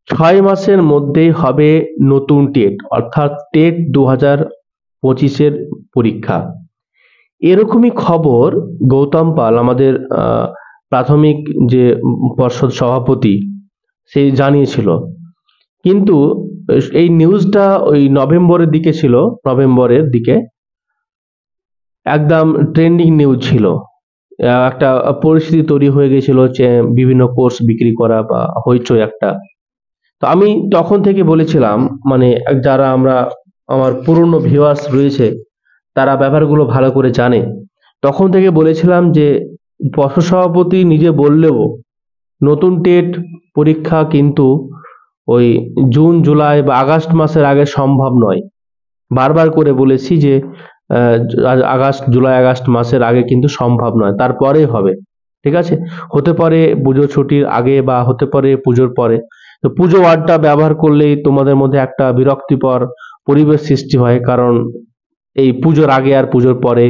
6 মাসের মধ্যেই হবে নতুন টেট, অর্থাৎ টেট 2025-এর পরীক্ষা। এরকমই খবর গৌতম পাল, আমাদের প্রাথমিক যে পর্ষদ সভাপতি, সে জানিয়েছিল। কিন্তু এই নিউজটা ওই নভেম্বরের দিকে ছিল, নভেম্বরের দিকে একদম ট্রেন্ডিং নিউজ ছিল। একটা পরিস্থিতি তৈরি হয়ে গেছিল যে বিভিন্ন কোর্স বিক্রি করা বা হইচই একটা। তো আমি তখন থেকে বলেছিলাম, মানে যারা আমার পুরনো ভিউয়ার্স রয়েছে তারা ব্যাপারগুলো ভালো করে জানে, তখন থেকে বলেছিলাম যে পর্ষদ সভাপতি নিজে বললেও নতুন টেট পরীক্ষা কিন্তু ওই জুন জুলাই বা আগস্ট মাসের আগে সম্ভব নয়। বারবার করে বলেছি যে আগস্ট জুলাই আগস্ট মাসের আগে কিন্তু সম্ভব নয়, তারপরেই হবে। ঠিক আছে, হতে পারে পুজো ছুটির আগে বা হতে পারে পুজোর পরে। তো পুজো ওয়ার্ডটা ব্যবহার করলেই তোমাদের মধ্যে একটা বিরক্তিকর পরিবেশ সৃষ্টি হয়, কারণ এই পুজোর আগে আর পুজোর পরে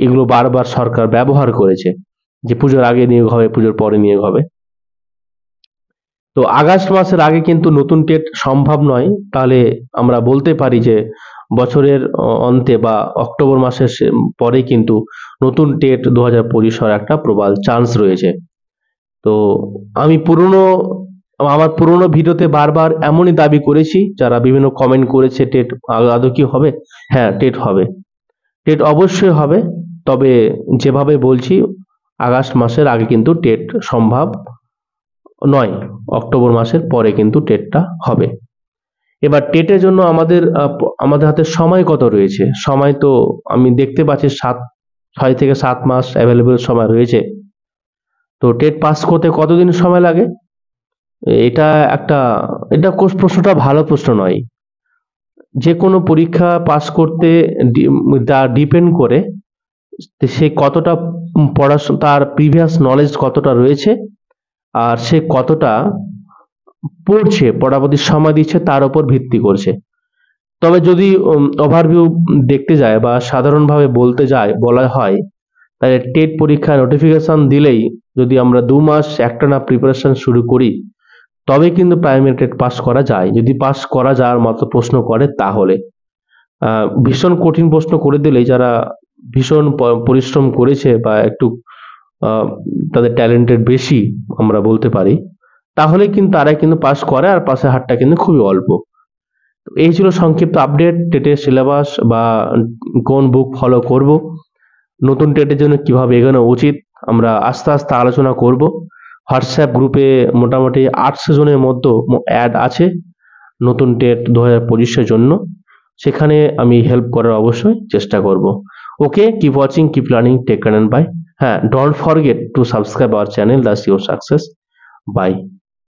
এগুলো বারবার সরকার ব্যবহার করেছে যে পুজোর আগে নিয়োগ হবে, পুজোর পরে নিয়োগ হবে। তো আগস্ট মাসের আগে কিন্তু নতুন টেট সম্ভব নয়। তাহলে আমরা বলতে পারি যে বছরের অন্তে বা অক্টোবর মাসের পরে কিন্তু নতুন টেট 2025 হওয়ার একটা প্রবল চান্স রয়েছে। তো আমি আমার পুরনো ভিডিওতে বারবার এমনই দাবি করেছি, যারা বিভিন্ন কমেন্ট করেছে টেট আদৌ কি হবে। হ্যাঁ, টেট হবে, টেট অবশ্যই হবে। তবে যেভাবে বলছি, আগস্ট মাসের আগে কিন্তু টেট সম্ভব নয়, অক্টোবর মাসের পরে কিন্তু টেটটা হবে। এবার টেটের জন্য আমাদের হাতে সময় কত রয়েছে? সময় তো আমি দেখতে পাচ্ছি 6 থেকে 7 মাস অ্যাভেলেবল সময় রয়েছে। তো টেট পাস করতে কতদিন সময় লাগে? এটা একটা এটা প্রশ্নটা ভালো প্রশ্ন নয়। যে কোনো পরীক্ষা পাস করতে ডিপেন্ড করে সে কতটা পড়াশোনা, তার প্রিভিয়াস নলেজ কতটা রয়েছে, আর সে কতটা পড়ছে, পড়ার সময় দিচ্ছে, তার উপর ভিত্তি করছে। তবে যদি ওভারভিউ দেখতে যায় বা সাধারণভাবে বলা হয়, তাহলে টেট পরীক্ষা নোটিফিকেশন দিলেই যদি আমরা 2 মাস একটানা প্রিপারেশন শুরু করি, তবে কিন্তু প্রাইমারি টেট পাস করা যায়। যদি পাস করা যাওয়ার মতো প্রশ্ন করে তাহলে। ভীষণ কঠিন প্রশ্ন করে দিলে যারা ভীষণ পরিশ্রম করেছে বা একটু তাদের ট্যালেন্টেড বেশি আমরা বলতে পারি, তাহলে কিন্তু তারা কিন্তু পাস করে, আর পাসের হারটা কিন্তু খুবই অল্প। এই ছিল সংক্ষিপ্ত আপডেট টেটের সিলেবাস বা কোন বুক ফলো করব, নতুন টেটের জন্য কিভাবে এগোনো উচিত, আমরা আস্তে আস্তে আলোচনা করব। হোয়াটসঅ্যাপ গ্রুপে মোটামুটি 800 জনের মতো অ্যাড আছে নতুন টেট 2025-এর জন্য। সেখানে আমি হেল্প করার অবশ্যই চেষ্টা করব। Okay, keep watching, keep learning, take care and bye. হ্যাঁ, don't forget to subscribe our channel, that's your success. By.